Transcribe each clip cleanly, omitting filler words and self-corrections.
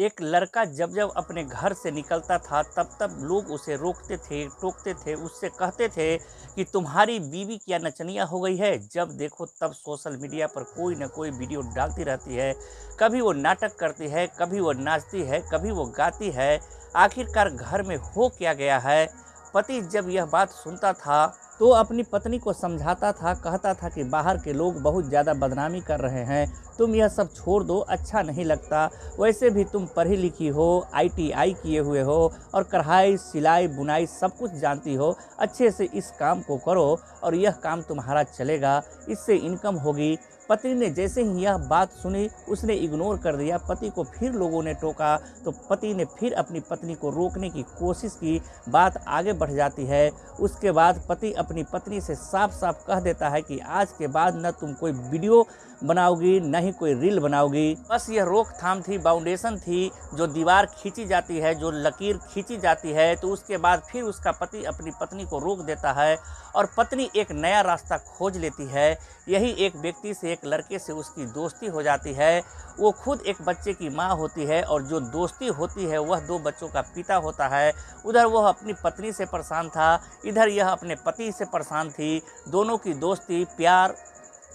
एक लड़का जब जब अपने घर से निकलता था तब तब लोग उसे रोकते थे, टोकते थे, उससे कहते थे कि तुम्हारी बीवी क्या नचनिया हो गई है। जब देखो तब सोशल मीडिया पर कोई ना कोई वीडियो डालती रहती है। कभी वो नाटक करती है, कभी वो नाचती है, कभी वो गाती है। आखिरकार घर में हो क्या गया है। पति जब यह बात सुनता था तो अपनी पत्नी को समझाता था, कहता था कि बाहर के लोग बहुत ज़्यादा बदनामी कर रहे हैं, तुम यह सब छोड़ दो, अच्छा नहीं लगता। वैसे भी तुम पढ़ी लिखी हो, ITI किए हुए हो और कढ़ाई सिलाई बुनाई सब कुछ जानती हो, अच्छे से इस काम को करो और यह काम तुम्हारा चलेगा, इससे इनकम होगी। पत्नी ने जैसे ही यह बात सुनी उसने इग्नोर कर दिया। पति को फिर लोगों ने टोका तो पति ने फिर अपनी पत्नी को रोकने की कोशिश की, बात आगे बढ़ जाती है। उसके बाद पति अपनी पत्नी से साफ साफ कह देता है कि आज के बाद न तुम कोई वीडियो बनाओगी न ही कोई रील बनाओगी। बस यह रोकथाम थी, बाउंडेशन थी। जो दीवार खींची जाती है, जो लकीर खींची जाती है, तो उसके बाद फिर उसका पति अपनी पत्नी को रोक देता है और पत्नी एक नया रास्ता खोज लेती है। यही एक व्यक्ति से, एक लड़के से उसकी दोस्ती हो जाती है। वो खुद एक बच्चे की माँ होती है और जो दोस्ती होती है वह 2 बच्चों का पिता होता है। उधर वह अपनी पत्नी से परेशान था, इधर यह अपने पति से परेशान थी। दोनों की दोस्ती, प्यार,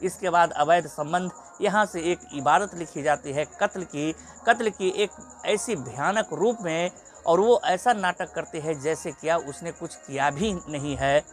इसके बाद अवैध संबंध। यहाँ से एक इबारत लिखी जाती है कत्ल की एक ऐसी भयानक रूप में, और वो ऐसा नाटक करते हैं जैसे क्या उसने कुछ किया भी नहीं है।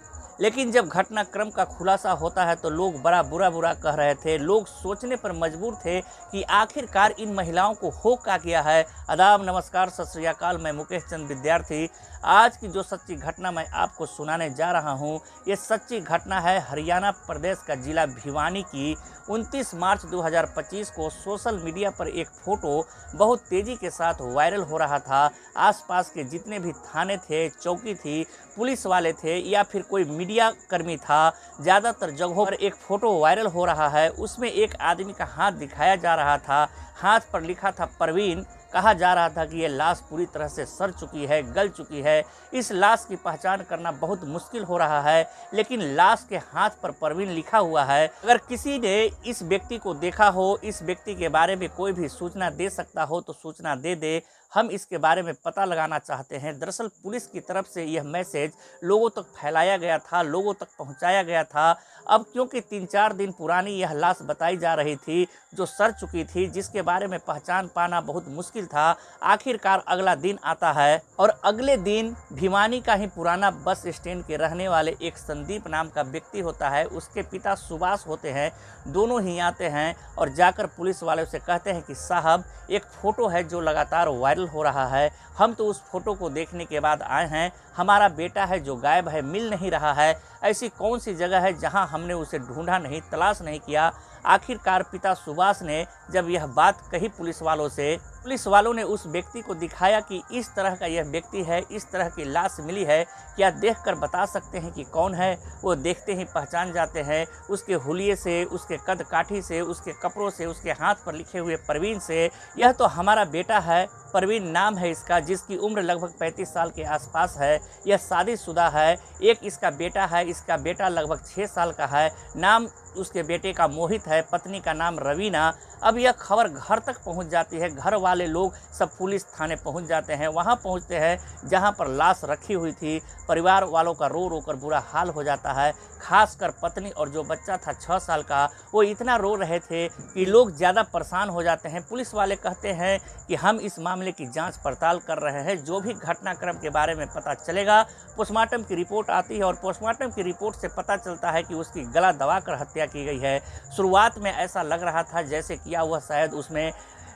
लेकिन जब घटनाक्रम का खुलासा होता है तो लोग बड़ा बुरा कह रहे थे। लोग सोचने पर मजबूर थे कि आखिरकार इन महिलाओं को हो क्या किया है। आदाब, नमस्कार, सत श्री अकाल। मैं मुकेश चंद विद्यार्थी। आज की जो सच्ची घटना मैं आपको सुनाने जा रहा हूँ, ये सच्ची घटना है हरियाणा प्रदेश का जिला भिवानी की। 29 मार्च 2025 को सोशल मीडिया पर एक फ़ोटो बहुत तेज़ी के साथ वायरल हो रहा था। आसपास के जितने भी थाने थे, चौकी थी, पुलिस वाले थे या फिर कोई मीडिया कर्मी था, ज़्यादातर जगहों पर एक फ़ोटो वायरल हो रहा है। उसमें एक आदमी का हाथ दिखाया जा रहा था। हाथ पर लिखा था परवीन। कहा जा रहा था कि यह लाश पूरी तरह से सड़ चुकी है, गल चुकी है। इस लाश की पहचान करना बहुत मुश्किल हो रहा है, लेकिन लाश के हाथ पर परवीन लिखा हुआ है। अगर किसी ने इस व्यक्ति को देखा हो, इस व्यक्ति के बारे में कोई भी सूचना दे सकता हो तो सूचना दे दे। हम इसके बारे में पता लगाना चाहते हैं। दरअसल पुलिस की तरफ से यह मैसेज लोगों तक फैलाया गया था, लोगों तक पहुंचाया गया था। अब क्योंकि 3-4 दिन पुरानी यह लाश बताई जा रही थी जो सड़ चुकी थी, जिसके बारे में पहचान पाना बहुत मुश्किल था। आखिरकार अगला दिन आता है और अगले दिन भिवानी का ही पुराना बस स्टैंड के रहने वाले एक संदीप नाम का व्यक्ति होता है, उसके पिता सुभाष होते हैं। दोनों ही आते हैं और जाकर पुलिस वालों से कहते हैं कि साहब, एक फ़ोटो है जो लगातार वायरल हो रहा है। हम तो उस फोटो को देखने के बाद आए हैं। हमारा बेटा है जो गायब है, मिल नहीं रहा है। ऐसी कौन सी जगह है जहां हमने उसे ढूंढा नहीं, तलाश नहीं किया। आखिरकार पिता सुभाष ने जब यह बात कही पुलिस वालों से, पुलिस वालों ने उस व्यक्ति को दिखाया कि इस तरह का यह व्यक्ति है, इस तरह की लाश मिली है, क्या देखकर बता सकते हैं कि कौन है। वो देखते ही पहचान जाते हैं, उसके हुलिये से, उसके कद काठी से, उसके कपड़ों से, उसके हाथ पर लिखे हुए परवीन से। यह तो हमारा बेटा है, परवीन नाम है इसका, जिसकी उम्र लगभग 35 साल के आसपास है। यह शादीशुदा है। एक इसका बेटा है, इसका बेटा लगभग 6 साल का है। नाम उसके बेटे का मोहित है, पत्नी का नाम रवीना। अब यह खबर घर तक पहुंच जाती है। घर वाले लोग सब पुलिस थाने पहुंच जाते हैं। वहां पहुंचते हैं जहां पर लाश रखी हुई थी। परिवार वालों का रो रो कर बुरा हाल हो जाता है। खासकर पत्नी और जो बच्चा था 6 साल का, वो इतना रो रहे थे कि लोग ज़्यादा परेशान हो जाते हैं। पुलिस वाले कहते हैं कि हम इस मामले की जांच पड़ताल कर रहे हैं, जो भी घटनाक्रम के बारे में पता चलेगा। पोस्टमार्टम की रिपोर्ट आती है और पोस्टमार्टम की रिपोर्ट से पता चलता है कि उसकी गला दबाकर हत्या की गई है। शुरुआत में ऐसा लग रहा था जैसे किया हुआ शायद उसमें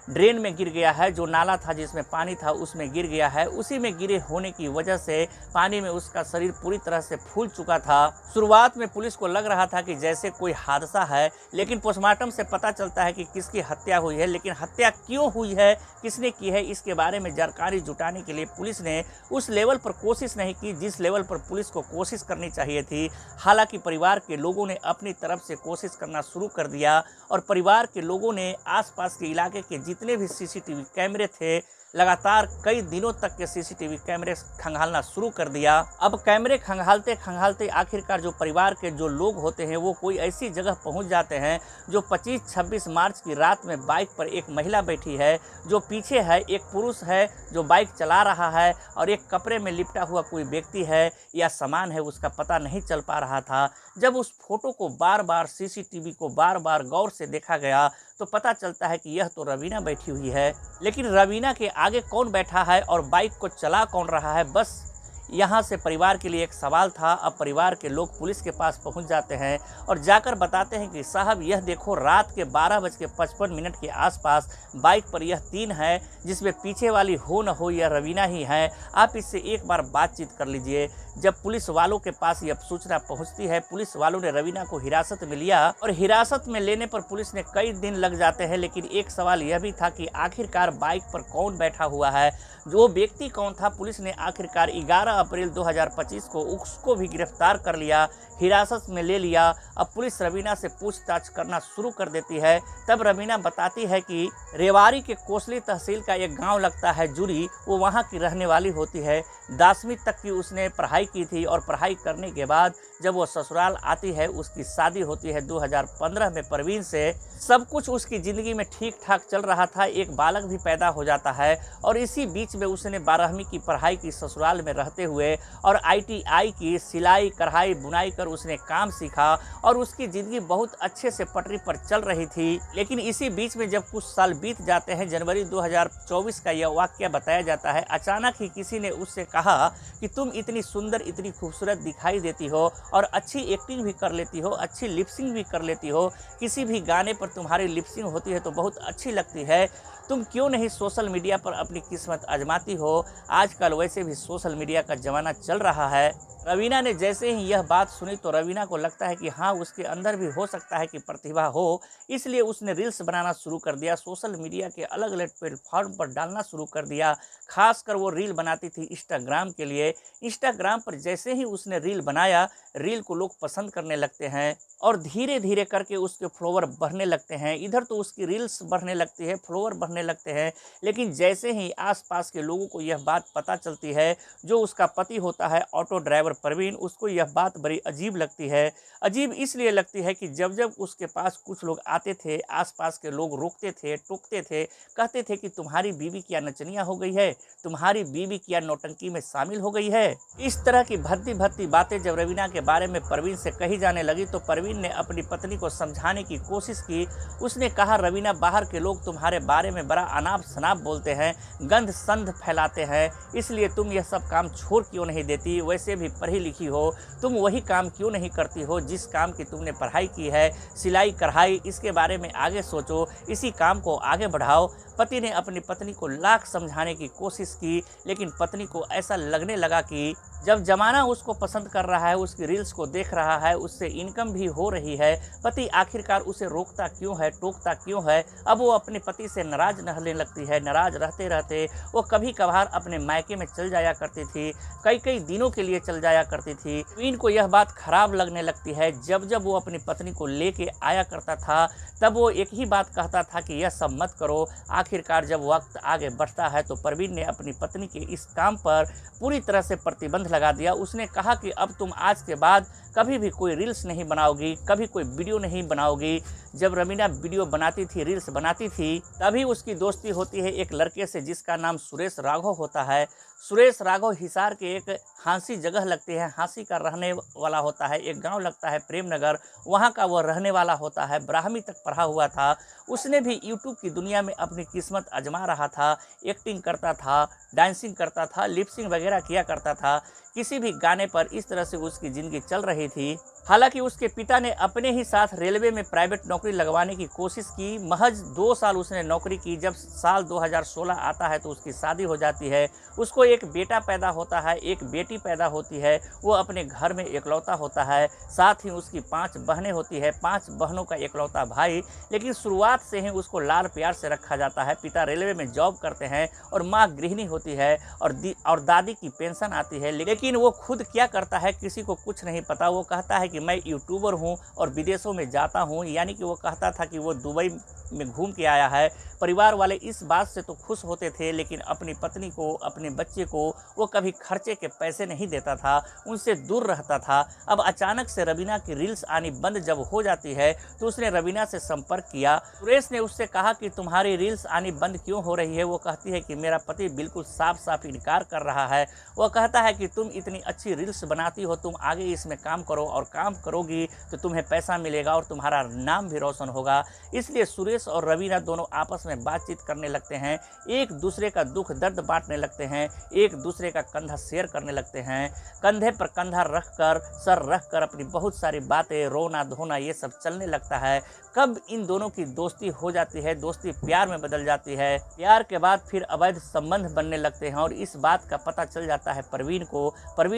ड्रेन में गिर गया है, जो नाला था जिसमें पानी था उसमें गिर गया है। उसी में गिरे होने की वजह से पानी में उसका शरीर पूरी तरह से फूल चुका था। शुरुआत में पुलिस को लग रहा था कि जैसे कोई हादसा है, लेकिन पोस्टमार्टम से पता चलता है कि किसकी हत्या हुई है। लेकिन हत्या क्यों हुई है, किसने की है, इसके बारे में जानकारी जुटाने के लिए पुलिस ने उस लेवल पर कोशिश नहीं की जिस लेवल पर पुलिस को कोशिश करनी चाहिए थी। हालांकि परिवार के लोगों ने अपनी तरफ से कोशिश करना शुरू कर दिया और परिवार के लोगों ने आसपास के इलाके के जितने भी CCTV कैमरे थे लगातार कई दिनों तक के सीसीटीवी कैमरे खंगालना शुरू कर दिया। अब कैमरे खंगालते खंगालते आखिरकार जो परिवार के जो लोग होते हैं वो कोई ऐसी जगह पहुंच जाते हैं जो 25-26 मार्च की रात में बाइक पर एक महिला बैठी है, जो पीछे है एक पुरुष है जो बाइक चला रहा है, और एक कपड़े में लिपटा हुआ कोई व्यक्ति है या सामान है उसका पता नहीं चल पा रहा था। जब उस फोटो को बार बार सीसीटीवी को बार बार गौर से देखा गया तो पता चलता है कि यह तो रवीना बैठी हुई है, लेकिन रवीना के आगे कौन बैठा है और बाइक को चला कौन रहा है, बस यहाँ से परिवार के लिए एक सवाल था। अब परिवार के लोग पुलिस के पास पहुँच जाते हैं और जाकर बताते हैं कि साहब यह देखो रात के 12:55 के आसपास बाइक पर यह 3 है, जिसमें पीछे वाली हो न हो यह रवीना ही है, आप इससे एक बार बातचीत कर लीजिए। जब पुलिस वालों के पास यह सूचना पहुंचती है, पुलिस वालों ने रवीना को हिरासत में लिया और हिरासत में लेने पर पुलिस ने कई दिन लग जाते हैं, लेकिन एक सवाल यह भी था कि आखिरकार बाइक पर कौन बैठा हुआ है, जो व्यक्ति कौन था। पुलिस ने आखिरकार 11 अप्रैल 2025 को उसको भी गिरफ्तार कर लिया, हिरासत में ले लिया। अब पुलिस रवीना से पूछताछ करना शुरू कर देती है। तब रवीना बताती है कि रेवाड़ी के कोसली तहसील का एक गांव लगता है जुरी, वो वहां की रहने वाली होती है। 10वीं तक की उसने पढ़ाई की थी और पढ़ाई करने के बाद जब वो ससुराल आती है उसकी शादी होती है 2015 में परवीन से। सब कुछ उसकी ज़िंदगी में ठीक ठाक चल रहा था, एक बालक भी पैदा हो जाता है और इसी बीच में उसने 12वीं की पढ़ाई की ससुराल में रहते हुए और ITI की सिलाई कढ़ाई बुनाई कर उसने काम सीखा और उसकी ज़िंदगी बहुत अच्छे से पटरी पर चल रही थी। लेकिन इसी बीच में जब कुछ साल बीत जाते हैं, जनवरी 2024 का यह वाक़या बताया जाता है। अचानक ही किसी ने उससे कहा कि तुम इतनी सुंदर इतनी खूबसूरत दिखाई देती हो और अच्छी एक्टिंग भी कर लेती हो, अच्छी लिपसिंग भी कर लेती हो, किसी भी गाने पर तुम्हारी लिपसिंग होती है तो बहुत अच्छी लगती है, तुम क्यों नहीं सोशल मीडिया पर अपनी किस्मत आजमाती हो। आजकल वैसे भी सोशल मीडिया का ज़माना चल रहा है। रवीना ने जैसे ही यह बात सुनी तो रवीना को लगता है कि हाँ उसके अंदर भी हो सकता है कि प्रतिभा हो, इसलिए उसने रील्स बनाना शुरू कर दिया, सोशल मीडिया के अलग अलग प्लेटफॉर्म पर डालना शुरू कर दिया। खासकर वो रील बनाती थी इंस्टाग्राम के लिए। इंस्टाग्राम पर जैसे ही उसने रील बनाया, रील को लोग पसंद करने लगते हैं और धीरे धीरे करके उसके फॉलोवर बढ़ने लगते हैं। इधर तो उसकी रील्स बढ़ने लगती है, फॉलोवर बढ़ने लगते हैं, लेकिन जैसे ही आसपास के लोगों को यह बात पता चलती है, जो उसका पति होता है ऑटो ड्राइवर परवीन, उसको यह बात बड़ी अजीब लगती है। अजीब इसलिए लगती है कि जब जब उसके पास कुछ लोग आते थे, आसपास के लोग रोकते थे, टोकते थे, कहते थे कि तुम्हारी बीवी क्या नचनिया हो गई है, तुम्हारी बीवी क्या नौटंकी में शामिल हो गई है। इस तरह की भद्दी भद्दी बातें जब रवीना के बारे में परवीन से कही जाने लगी तो परवीन ने अपनी पत्नी को समझाने की कोशिश की। उसने कहा, रवीना बाहर के लोग तुम्हारे बारे में बड़ा अनाप शनाप बोलते हैं, गंध संध फैलाते हैं, इसलिए तुम यह सब काम छोड़ क्यों नहीं देती। वैसे भी पढ़ी लिखी हो, तुम वही काम क्यों नहीं करती हो जिस काम की तुमने पढ़ाई की है, सिलाई कढ़ाई, इसके बारे में आगे सोचो, इसी काम को आगे बढ़ाओ। पति ने अपनी पत्नी को लाख समझाने की कोशिश की, लेकिन पत्नी को ऐसा लगने लगा कि जब जमाना उसको पसंद कर रहा है, उसकी रील्स को देख रहा है, उससे इनकम भी हो रही है, पति आखिरकार उसे रोकता क्यों है, टोकता क्यों है। अब वो अपने पति से नाराज रहने लगती है। नाराज रहते रहते वो कभी कभार अपने मायके में चल जाया करती थी, कई कई दिनों के लिए चल जाया करती थी। इनको यह बात खराब लगने लगती है। जब जब वो अपनी पत्नी को लेके आया करता था तब वो एक ही बात कहता था कि यह सब मत करो। आखिरकार जब वक्त आगे बढ़ता है तो परवीन ने अपनी पत्नी के इस काम पर पूरी तरह से प्रतिबंध लगा दिया। उसने कहा कि अब तुम आज के बाद कभी भी कोई रील्स नहीं बनाओगी, कभी कोई वीडियो नहीं बनाओगी। जब रवीना वीडियो बनाती थी, रील्स बनाती थी, तभी उसकी दोस्ती होती है एक लड़के से जिसका नाम सुरेश राघव होता है। सुरेश राघव हिसार के एक हाँसी जगह लगती है, हाँसी का रहने वाला होता है। एक गांव लगता है प्रेमनगर, वहां का वह रहने वाला होता है। 12वीं तक पढ़ा हुआ था। उसने भी यूट्यूब की दुनिया में अपनी किस्मत आजमा रहा था। एक्टिंग करता था, डांसिंग करता था, लिपसिंग वगैरह किया करता था। किसी भी गाने पर इस तरह से उसकी ज़िंदगी चल रही थी। हालांकि उसके पिता ने अपने ही साथ रेलवे में प्राइवेट नौकरी लगवाने की कोशिश की। महज 2 साल उसने नौकरी की। जब साल 2016 आता है तो उसकी शादी हो जाती है। उसको एक बेटा पैदा होता है, एक बेटी पैदा होती है। वो अपने घर में इकलौता होता है। साथ ही उसकी 5 बहनें होती है, 5 बहनों का इकलौता भाई। लेकिन शुरुआत से ही उसको लाड़ प्यार से रखा जाता है। पिता रेलवे में जॉब करते हैं और माँ गृहिणी होती है और दादी की पेंशन आती है। लेकिन वो खुद क्या करता है किसी को कुछ नहीं पता। वो कहता है कि मैं यूट्यूबर हूँ और विदेशों में जाता हूँ, यानी कि वो कहता था कि वो दुबई में घूम के आया है। परिवार वाले इस बात से तो खुश होते थे, लेकिन अपनी पत्नी को, अपने बच्चे को वो कभी खर्चे के पैसे नहीं देता था, उनसे दूर रहता था। अब अचानक से रवीना की रील्स आनी बंद जब हो जाती है तो उसने रवीना से संपर्क किया। सुरेश ने उससे कहा कि तुम्हारी रील्स आनी बंद क्यों हो रही है। वो कहती है कि मेरा पति बिल्कुल साफ साफ इनकार कर रहा है। वो कहता है कि तुम इतनी अच्छी रील्स बनाती हो, तुम आगे इसमें काम करो, और काम करोगी तो तुम्हें पैसा मिलेगा और तुम्हारा नाम भी रोशन होगा। इसलिए सुरेश और रवीना दोनों आपस में बातचीत करने लगते हैं, एक दूसरे का दुख दर्द बांटने लगते हैं, एक दूसरे का कंधा शेयर करने लगते हैं। कंधे पर कंधा रखकर, सर रखकर अपनी बहुत सारी बातें, रोना धोना, ये सब चलने लगता है। कब इन दोनों की दोस्ती हो जाती है, दोस्ती प्यार में बदल जाती है, प्यार के बाद फिर अवैध संबंध बनने लगते हैं। और इस बात का पता चल जाता है परवीन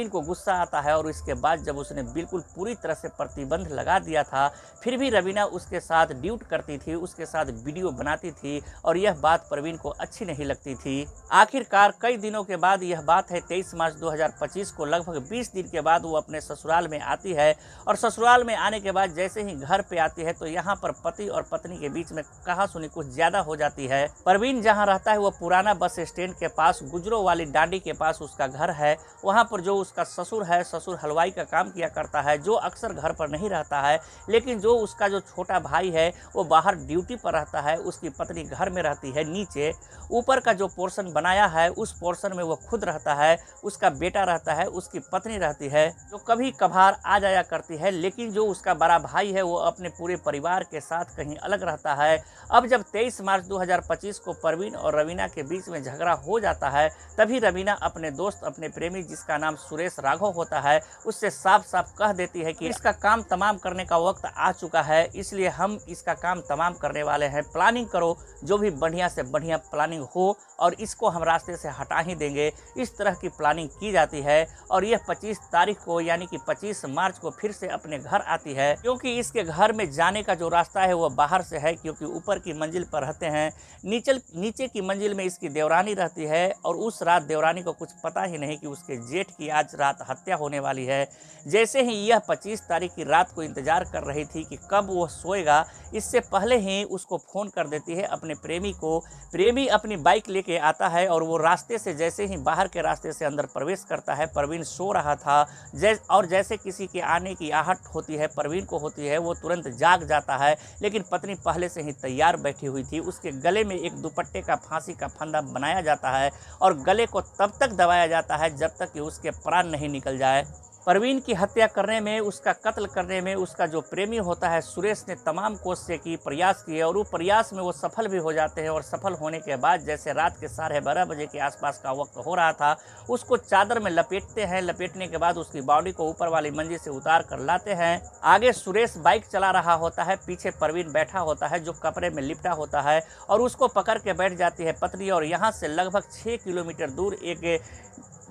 को गुस्सा आता है, और इसके बाद जब उसने बिल्कुल पूरी तरह से प्रतिबंध लगा दिया था, फिर भी रवीना उसके साथ ड्यूट करती थी, उसके साथ वीडियो बनाती थी, और यह बात परवीन को अच्छी नहीं लगती थी। आखिरकार कई दिनों के बाद यह बात है 23 मार्च 2025 को, लगभग 20 दिन के बाद वो अपने ससुराल में आती है। और ससुराल में आने के बाद जैसे ही घर पे आती है तो यहाँ पर पति और पत्नी के बीच में कहासुनी कुछ ज्यादा हो जाती है। परवीन जहाँ रहता है वो पुराना बस स्टैंड के पास गुजरों वाली डांडी के पास उसका घर है। वहाँ पर जो उसका ससुर है, ससुर हलवाई का काम किया करता है, जो अक्सर घर पर नहीं रहता है, लेकिन जो उसका जो छोटा भाई है वो बाहर ड्यूटी पर रहता है। उसकी पत्नी घर में रहती है नीचे। ऊपर का जो पोर्शन बनाया है उस पोर्शन में वो खुद रहता है, उसका बेटा रहता है, उसकी पत्नी रहती है, जो कभी कभार आ जाया करती है। लेकिन जो उसका बड़ा भाई है वो अपने पूरे परिवार के साथ कहीं अलग रहता है। अब जब 23 मार्च 2025 को परवीन और रवीना के बीच में झगड़ा हो जाता है, तभी रवीना अपने दोस्त, अपने प्रेमी, जिसका नाम सुरेश राघव होता है, उससे साफ साफ कह देती है कि इसका काम तमाम करने का वक्त आ चुका है, इसलिए हम इसका काम तमाम करने वाले हैं। प्लानिंग करो, जो भी बढ़िया से बढ़िया प्लानिंग हो, और इसको हम रास्ते से हटा ही देंगे। इस तरह की प्लानिंग की जाती है। और यह 25 तारीख को यानी कि 25 मार्च को फिर से अपने घर आती है, क्योंकि इसके घर में जाने का जो रास्ता है वो बाहर से है, क्योंकि ऊपर की मंजिल पर रहते हैं। नीचे की मंजिल में इसकी देवरानी रहती है, और उस रात देवरानी को कुछ पता ही नहीं कि उसके जेठ की आज रात हत्या होने वाली है। जैसे ही यह 25 तारीख की रात को इंतजार कर रही थी कि कब वो सोएगा, इससे पहले ही उसको फ़ोन कर देती है अपने प्रेमी को। प्रेमी अपनी बाइक लेके आता है, और वो रास्ते से जैसे ही बाहर के रास्ते से अंदर प्रवेश करता है, परवीन सो रहा था, और जैसे किसी के आने की आहट होती है, परवीन को होती है, वो तुरंत जाग जाता है। लेकिन पत्नी पहले से ही तैयार बैठी हुई थी। उसके गले में एक दुपट्टे का फांसी का फंदा बनाया जाता है, और गले को तब तक दबाया जाता है जब तक कि उसके प्राण नहीं निकल जाए। परवीन की हत्या करने में, उसका कत्ल करने में उसका जो प्रेमी होता है सुरेश ने तमाम कोशिशें की, प्रयास किए, और वो प्रयास में वो सफल भी हो जाते हैं। और सफल होने के बाद जैसे रात के 12:30 बजे के आसपास का वक्त हो रहा था, उसको चादर में लपेटते हैं। लपेटने के बाद उसकी बॉडी को ऊपर वाली मंजिल से उतार कर लाते हैं। आगे सुरेश बाइक चला रहा होता है, पीछे परवीन बैठा होता है जो कपड़े में लिपटा होता है, और उसको पकड़ के बैठ जाती है पत्नी। और यहाँ से लगभग 6 किलोमीटर दूर एक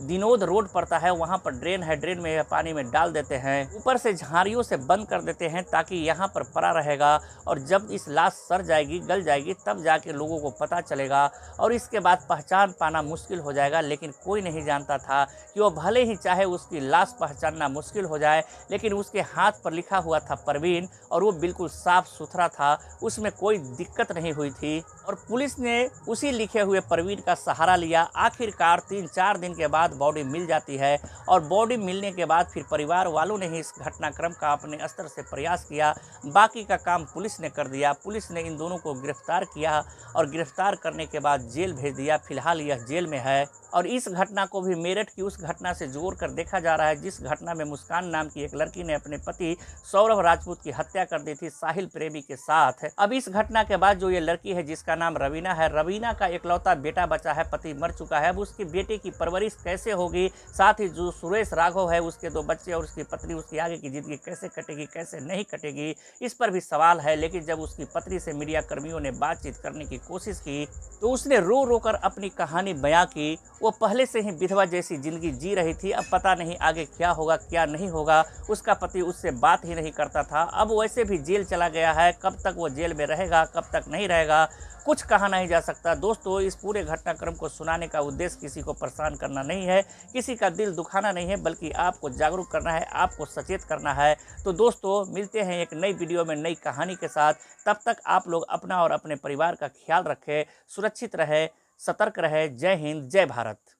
विनोद रोड पड़ता है, वहाँ पर ड्रेन है, ड्रेन में पानी में डाल देते हैं, ऊपर से झाड़ियों से बंद कर देते हैं ताकि यहाँ पर पड़ा रहेगा। और जब इस लाश सड़ जाएगी, गल जाएगी, तब जाके लोगों को पता चलेगा, और इसके बाद पहचान पाना मुश्किल हो जाएगा। लेकिन कोई नहीं जानता था कि वो भले ही चाहे उसकी लाश पहचानना मुश्किल हो जाए, लेकिन उसके हाथ पर लिखा हुआ था परवीन, और वो बिल्कुल साफ सुथरा था, उसमें कोई दिक्कत नहीं हुई थी। और पुलिस ने उसी लिखे हुए परवीन का सहारा लिया। आखिरकार 3-4 दिन के बाद बॉडी मिल जाती है, और बॉडी मिलने के बाद फिर परिवार वालों ने ही इस घटनाक्रम का अपने स्तर से प्रयास किया। बाकी का काम पुलिस ने कर दिया। पुलिस ने इन दोनों को गिरफ्तार किया, और गिरफ्तार करने के बाद जेल भेज दिया। फिलहाल यह जेल में है। और इस घटना को भी मेरठ की उस घटना से जोड़कर देखा जा रहा है जिस घटना में मुस्कान नाम की एक लड़की ने अपने पति सौरभ राजपूत की हत्या कर दी थी साहिल प्रेमी के साथ। अब इस घटना के बाद जो ये लड़की है जिसका नाम रवीना है, रवीना का इकलौता बेटा बचा है, पति मर चुका है। अब उसके बेटे की परवरिश कैसे होगी, साथ ही जो सुरेश राघव है उसके 2 बच्चे और उसकी पत्नी, उसकी आगे की जिंदगी कैसे कटेगी, कैसे नहीं कटेगी, इस पर भी सवाल है। लेकिन जब उसकी पत्नी से मीडिया कर्मियों ने बातचीत करने की कोशिश की तो उसने रो रो कर अपनी कहानी बयां की। वो पहले से ही विधवा जैसी जिंदगी जी रही थी, अब पता नहीं आगे क्या होगा क्या नहीं होगा। उसका पति उससे बात ही नहीं करता था। अब वैसे भी जेल चला गया है, कब तक वो जेल में रहेगा, कब तक नहीं रहेगा, कुछ कहा नहीं जा सकता। दोस्तों, इस पूरे घटनाक्रम को सुनाने का उद्देश्य किसी को परेशान करना नहीं है, किसी का दिल दुखाना नहीं है, बल्कि आपको जागरूक करना है, आपको सचेत करना है। तो दोस्तों मिलते हैं एक नई वीडियो में नई कहानी के साथ। तब तक आप लोग अपना और अपने परिवार का ख्याल रखें, सुरक्षित रहें, सतर्क रहें। जय हिंद, जय भारत।